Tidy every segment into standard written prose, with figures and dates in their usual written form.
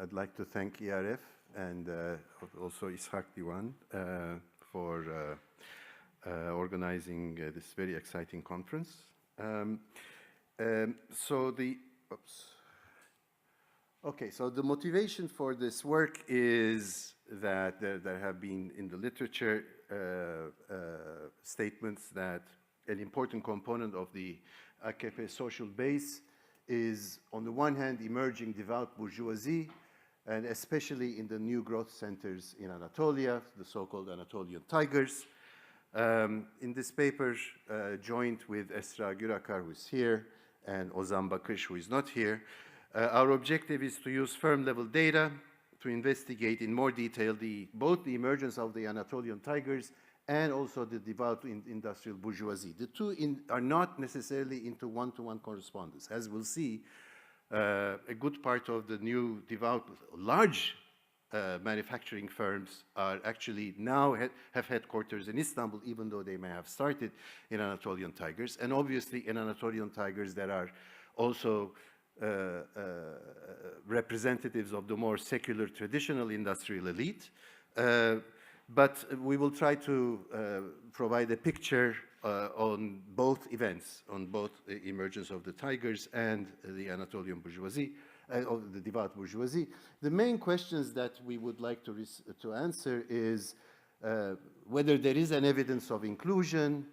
I'd like to thank ERF and also Izak for organizing this very exciting conference. So the motivation for this work is that there have been in the literature statements that an important component of the AKP social base is, on the one hand, emerging devout bourgeoisie, and especially in the new growth centers in Anatolia, the so-called Anatolian tigers. In this paper, joined with Esra Gürakar, who is here, and Ozan Bakış, who is not here, our objective is to use firm-level data to investigate in more detail both the emergence of the Anatolian tigers and also the devout industrial bourgeoisie. The two are not necessarily into one-to-one correspondence. As we'll see, a good part of the new devout, large manufacturing firms are actually now have headquarters in Istanbul, even though they may have started in Anatolian tigers. And obviously in Anatolian tigers there are also representatives of the more secular traditional industrial elite. But we will try to provide a picture on both events, on both the emergence of the tigers and the Anatolian bourgeoisie, of the devout bourgeoisie. The main questions that we would like to answer is whether there is an evidence of inclusion,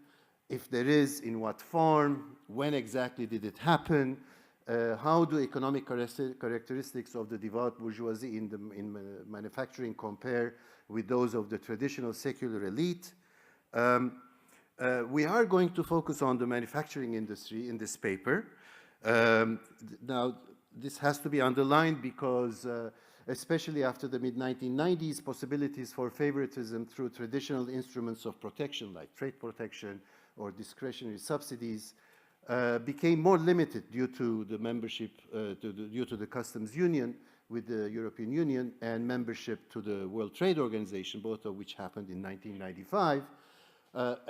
if there is, in what form, when exactly did it happen, how do economic characteristics of the devout bourgeoisie in manufacturing compare with those of the traditional secular elite. We are going to focus on the manufacturing industry in this paper. Now, this has to be underlined because, especially after the mid-1990s, possibilities for favoritism through traditional instruments of protection, like trade protection or discretionary subsidies, became more limited due to the membership, due to the customs union with the European Union and membership to the World Trade Organization, both of which happened in 1995.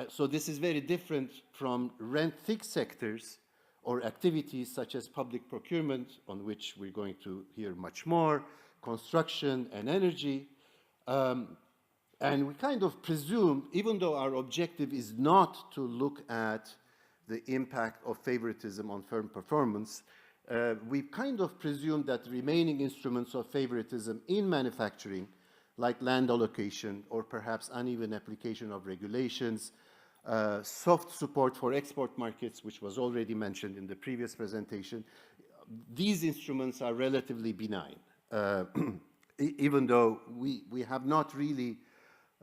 So this is very different from rent-thick sectors or activities such as public procurement, on which we're going to hear much more, construction and energy. And we kind of presume, even though our objective is not to look at the impact of favoritism on firm performance, we kind of presume that remaining instruments of favoritism in manufacturing, like land allocation or perhaps uneven application of regulations, soft support for export markets, which was already mentioned in the previous presentation, these instruments are relatively benign, even though we have not really,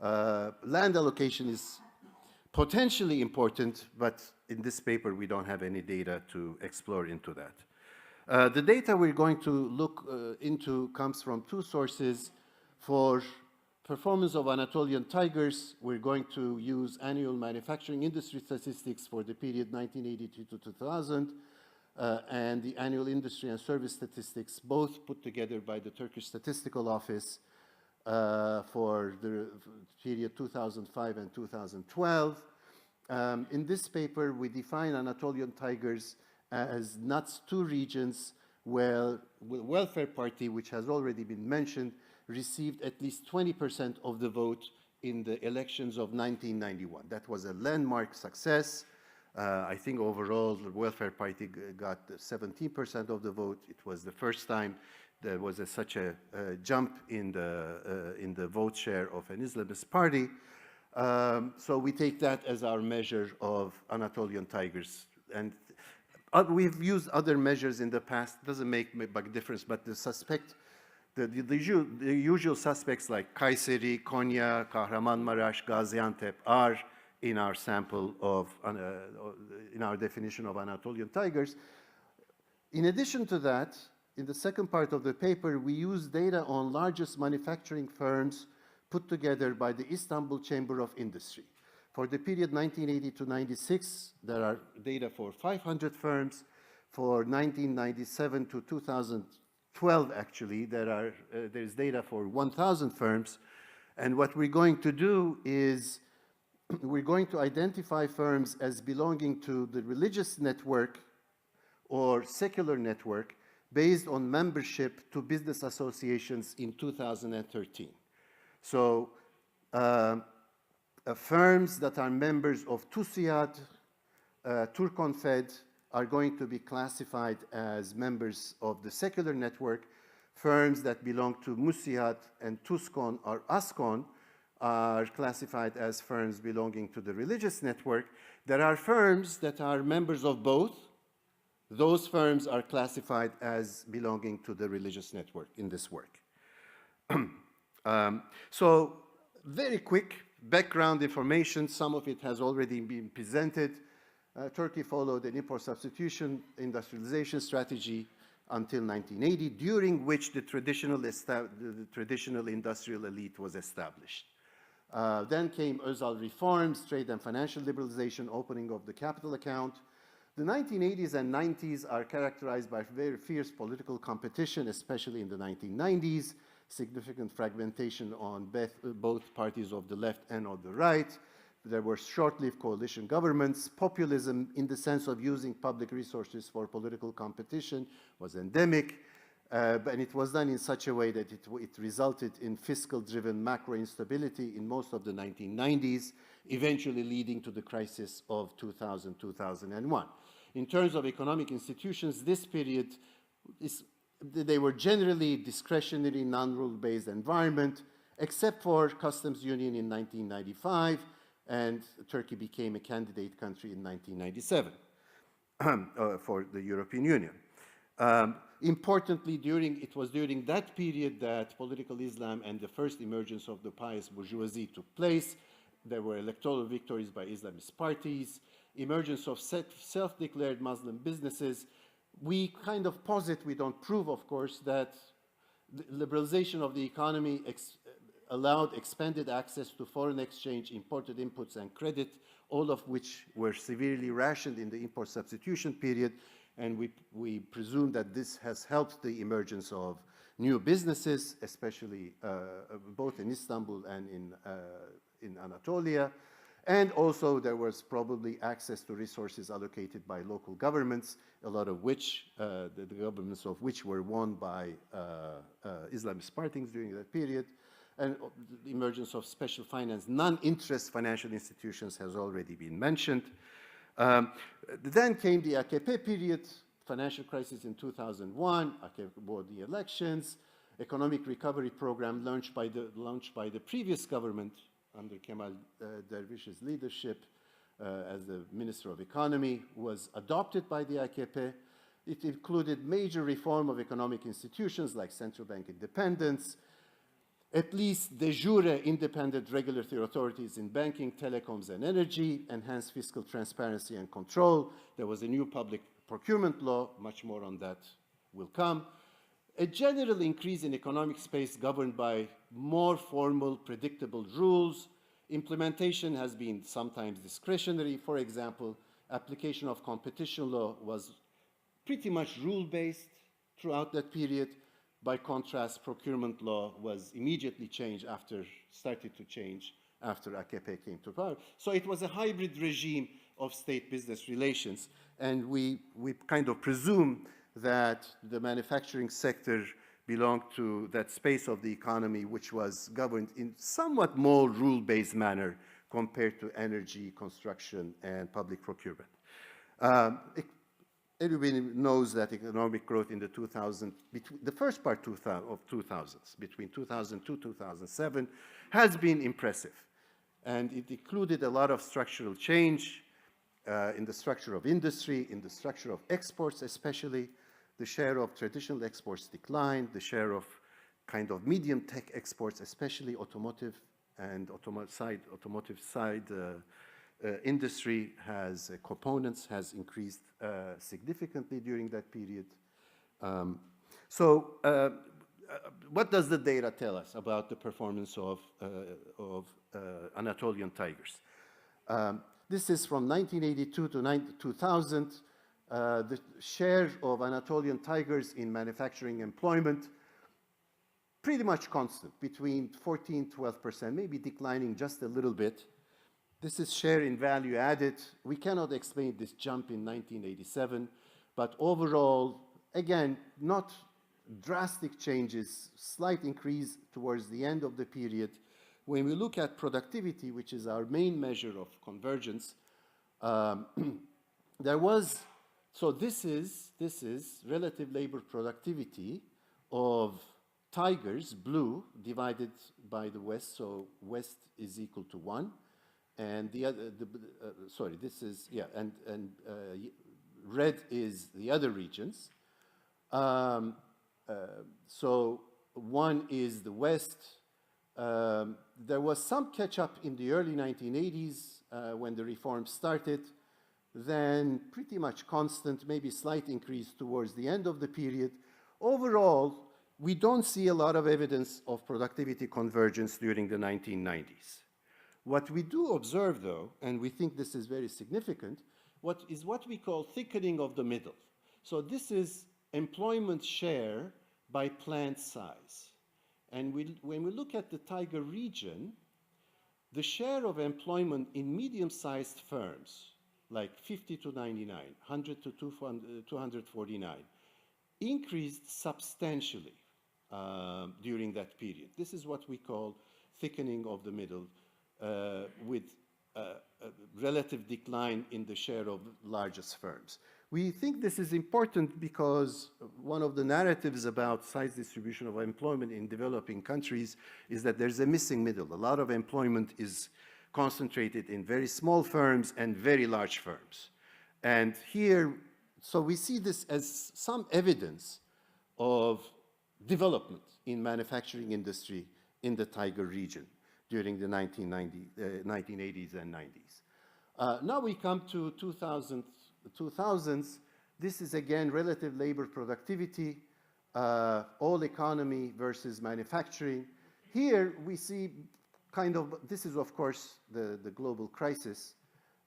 land allocation is potentially important, but in this paper we don't have any data to explore into that. The data we're going to look into comes from two sources. For performance of Anatolian tigers, we're going to use annual manufacturing industry statistics for the period 1982 to 2000, and the annual industry and service statistics, both put together by the Turkish Statistical Office for the period 2005 and 2012. In this paper, we define Anatolian tigers as NUTS 2 regions where the Welfare Party, which has already been mentioned, received at least 20% of the vote in the elections of 1991. That was a landmark success. I think overall the Welfare Party got 17% of the vote. It was the first time there was such a jump in the vote share of an Islamist party. So we take that as our measure of Anatolian tigers. And we've used other measures in the past. It doesn't make a big difference, but the usual suspects like Kayseri, Konya, Kahramanmaraş, Gaziantep are in our sample of, in our definition of Anatolian tigers. In addition to that, in the second part of the paper, we use data on largest manufacturing firms put together by the Istanbul Chamber of Industry. For the period 1980 to 96, there are data for 500 firms. For 1997 to 2012, actually, there's data for 1,000 firms. And what we're going to do is we're going to identify firms as belonging to the religious network or secular network based on membership to business associations in 2013. So firms that are members of TUSIAD, Turconfed, are going to be classified as members of the secular network. Firms that belong to MUSIAD and TUSCON or ASCON are classified as firms belonging to the religious network. There are firms that are members of both. Those firms are classified as belonging to the religious network in this work. So very quick background information. Some of it has already been presented. Turkey followed an import substitution industrialization strategy until 1980, during which the traditional industrial elite was established. Then came Özal reforms, trade and financial liberalization, opening of the capital account. The 1980s and 90s are characterized by very fierce political competition, especially in the 1990s, significant fragmentation on both parties of the left and of the right. There were short-lived coalition governments. Populism, in the sense of using public resources for political competition, was endemic. And it was done in such a way that it resulted in fiscal-driven macro instability in most of the 1990s, eventually leading to the crisis of 2000-2001. In terms of economic institutions, this period, they were generally discretionary, non-rule-based environment, except for customs union in 1995, and Turkey became a candidate country in 1997 for the European Union. Importantly, it was during that period that political Islam and the first emergence of the pious bourgeoisie took place. There were electoral victories by Islamist parties, emergence of self-declared Muslim businesses. We kind of posit, we don't prove, of course, that the liberalization of the economy allowed expanded access to foreign exchange, imported inputs, and credit, all of which were severely rationed in the import substitution period. And we presume that this has helped the emergence of new businesses, especially both in Istanbul and in Anatolia. And also there was probably access to resources allocated by local governments, a lot of which, the governments of which were won by Islamist parties during that period. And the emergence of special finance, non-interest financial institutions has already been mentioned. Then came the AKP period, financial crisis in 2001, AKP won the elections, economic recovery program launched by the previous government under Kemal Dervish's leadership as the Minister of Economy was adopted by the AKP. It included major reform of economic institutions like central bank independence, at least de jure independent regulatory authorities in banking, telecoms, and energy, enhanced fiscal transparency and control. There was a new public procurement law, much more on that will come. A general increase in economic space governed by more formal, predictable rules. Implementation has been sometimes discretionary. For example, application of competition law was pretty much rule-based throughout that period. By contrast, procurement law was immediately started to change after AKP came to power. So it was a hybrid regime of state-business relations, and we kind of presume that the manufacturing sector belonged to that space of the economy which was governed in somewhat more rule-based manner compared to energy, construction, and public procurement. Everybody knows that economic growth in the 2000s, the first part of 2000s, between 2002 2007, has been impressive. And it included a lot of structural change in the structure of industry, in the structure of exports especially. The share of traditional exports declined, the share of kind of medium tech exports, especially automotive and automotive side industry components has increased significantly during that period. What does the data tell us about the performance of Anatolian tigers? This is from 1982 to 2000. The share of Anatolian tigers in manufacturing employment pretty much constant, between 14–12%, maybe declining just a little bit. This is share in value added. We cannot explain this jump in 1987, but overall, again, not drastic changes, slight increase towards the end of the period. When we look at productivity, which is our main measure of convergence, there was, so this is relative labor productivity of tigers, blue, divided by the West, so West is equal to 1. And the other, sorry, this is, yeah, and red is the other regions. So 1 is the West. There was some catch-up in the early 1980s when the reforms started, then pretty much constant, maybe slight increase towards the end of the period. Overall, we don't see a lot of evidence of productivity convergence during the 1990s. What we do observe, though, and we think this is very significant, what we call thickening of the middle. So this is employment share by plant size. And when we look at the Tiger region, the share of employment in medium-sized firms, like 50 to 99, 100 to 249, increased substantially during that period. This is what we call thickening of the middle, with a relative decline in the share of largest firms. We think this is important because one of the narratives about size distribution of employment in developing countries is that there's a missing middle. A lot of employment is concentrated in very small firms and very large firms. And here, so we see this as some evidence of development in manufacturing industry in the Tiger region during the 1980s and 90s. Now we come to 2000s. This is again relative labor productivity, all economy versus manufacturing. Here we see kind of, this is of course the global crisis.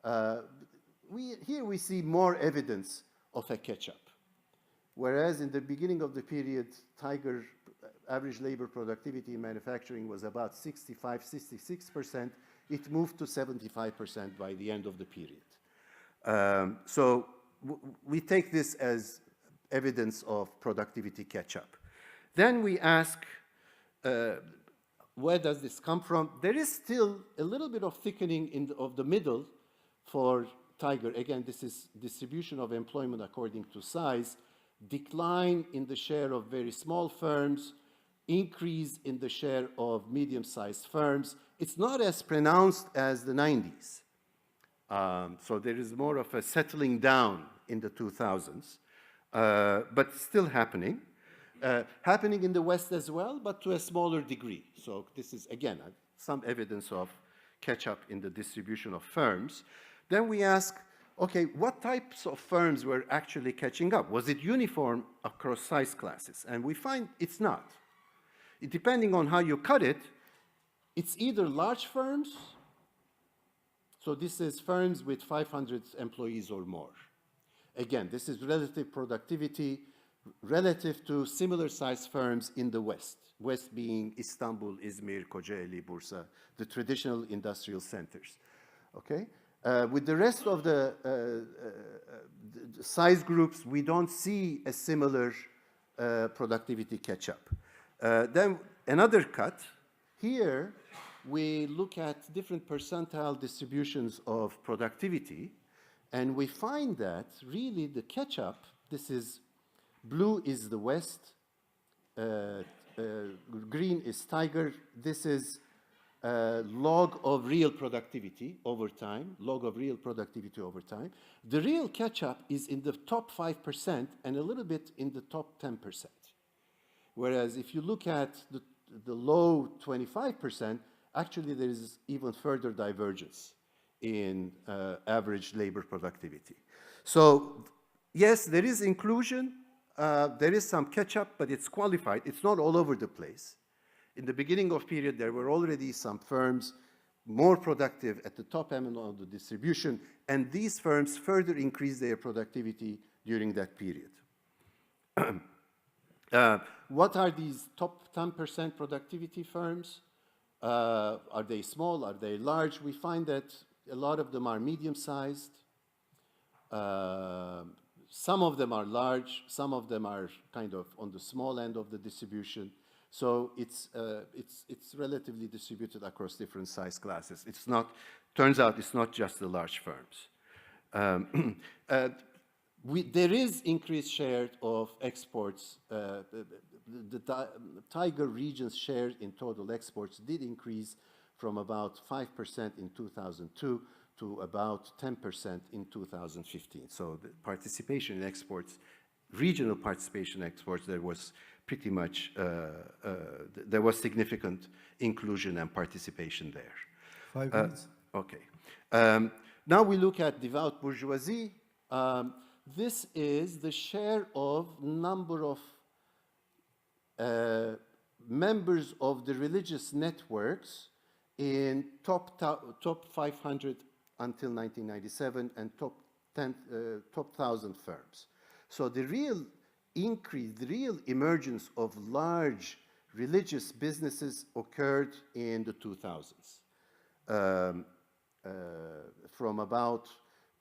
Here we see more evidence of a catch-up. Whereas in the beginning of the period, Tiger average labor productivity in manufacturing was about 65, 66%. It moved to 75% by the end of the period. So we take this as evidence of productivity catch-up. Then we ask, where does this come from? There is still a little bit of thickening of the middle for Tiger. Again, this is distribution of employment according to size, decline in the share of very small firms, increase in the share of medium-sized firms. It's not as pronounced as the 90s. So there is more of a settling down in the 2000s, but still happening. Happening in the West as well, but to a smaller degree. So this is, again, some evidence of catch-up in the distribution of firms. Then we ask, okay, what types of firms were actually catching up? Was it uniform across size classes? And we find it's not. Depending on how you cut it, it's either large firms, so this is firms with 500 employees or more. Again, this is relative productivity relative to similar sized firms in the West. West being Istanbul, Izmir, Kocaeli, Bursa, the traditional industrial centers. Okay? With the rest of the size groups, we don't see a similar productivity catch-up. Then another cut. Here, we look at different percentile distributions of productivity, and we find that really the catch-up, this is blue is the West, green is Tiger, this is log of real productivity over time, log of real productivity over time. The real catch-up is in the top 5% and a little bit in the top 10%. Whereas if you look at the low 25%, actually there is even further divergence in average labor productivity. So yes, there is inclusion, there is some catch-up, but it's qualified. It's not all over the place. In the beginning of period, there were already some firms more productive at the top end of the distribution, and these firms further increased their productivity during that period. What are these top 10% productivity firms? Are they small? Are they large? We find that a lot of them are medium-sized. some of them are large, some of them are kind of on the small end of the distribution. So it's relatively distributed across different size classes. It's not, turns out it's not just the large firms. There is increased share of exports. The Tiger region's share in total exports did increase from about 5% in 2002 to about 10% in 2015. So the participation in exports, regional participation in exports, there was pretty much, there was significant inclusion and participation there. 5 minutes. Okay. Now we look at devout bourgeoisie. This is the share of number of members of the religious networks in top 500 until 1997 and top 1,000 firms. So the real increase, the real emergence of large religious businesses occurred in the 2000s. From about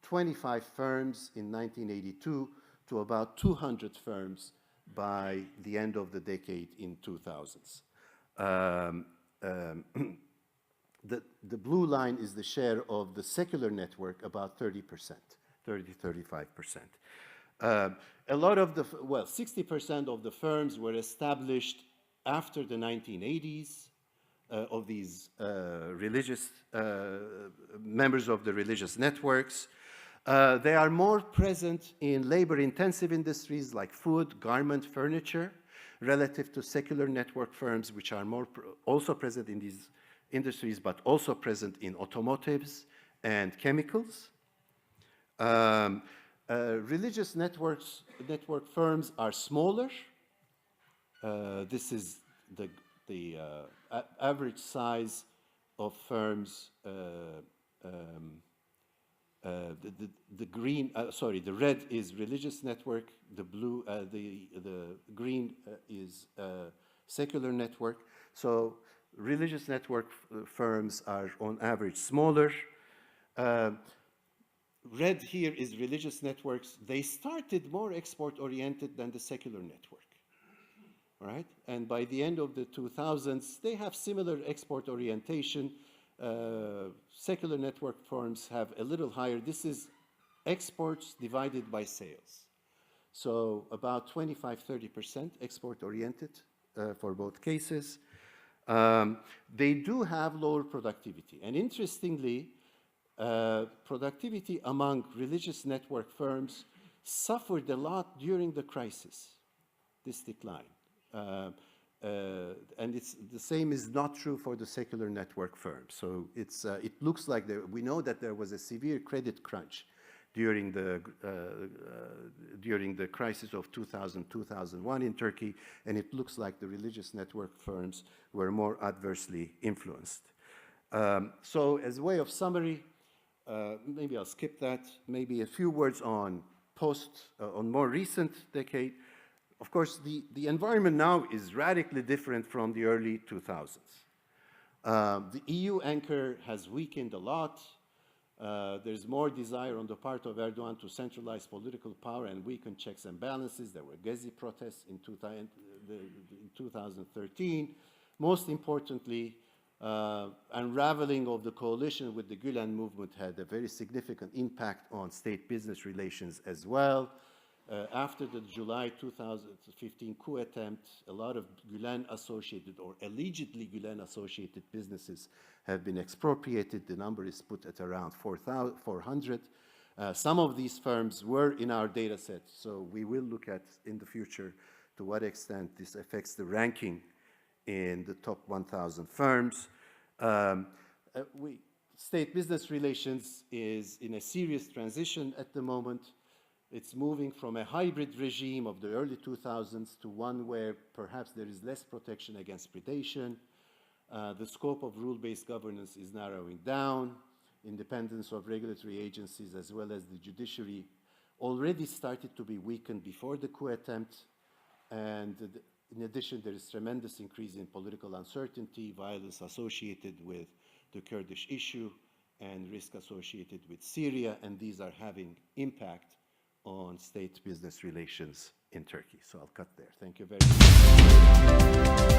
25 firms in 1982 to about 200 firms by the end of the decade in 2000s. The blue line is the share of the secular network, about 30%, 35%. A lot of the, well, 60% of the firms were established after the 1980s of these religious members of the religious networks. They are more present in labor-intensive industries like food, garment, furniture, relative to secular network firms, which are more also present in these industries, but also present in automotives and chemicals. Religious network firms are smaller. This is the average size of firms. The green, sorry, the red is religious network. The blue, the green is secular network. So religious network firms are on average smaller. Red here is religious networks. They started more export-oriented than the secular network, right? And by the end of the 2000s, they have similar export orientation. Secular network firms have a little higher. This is exports divided by sales. So about 25-30% export-oriented for both cases. They do have lower productivity. And interestingly, productivity among religious network firms suffered a lot during the crisis, this decline. And it's the same is not true for the secular network firms. So it's, it looks like we know that there was a severe credit crunch during the crisis of 2000-2001 in Turkey, and it looks like the religious network firms were more adversely influenced. So as a way of summary, maybe I'll skip that. Maybe a few words on on more recent decade. Of course, the environment now is radically different from the early 2000s. The EU anchor has weakened a lot. There's more desire on the part of Erdogan to centralize political power and weaken checks and balances. There were Gezi protests in 2013. Most importantly, unraveling of the coalition with the Gülen movement had a very significant impact on state-business relations as well. After the July 2015 coup attempt, a lot of Gülen-associated or allegedly Gülen-associated businesses have been expropriated. The number is put at around 400. Some of these firms were in our data set, so we will look at in the future to what extent this affects the ranking in the top 1,000 firms. State-business relations is in a serious transition at the moment. It's moving from a hybrid regime of the early 2000s to one where perhaps there is less protection against predation. The scope of rule-based governance is narrowing down. Independence of regulatory agencies as well as the judiciary already started to be weakened before the coup attempt. And in addition, there is tremendous increase in political uncertainty, violence associated with the Kurdish issue, and risk associated with Syria, and these are having impact on state-business relations in Turkey. So I'll cut there. Thank you very much.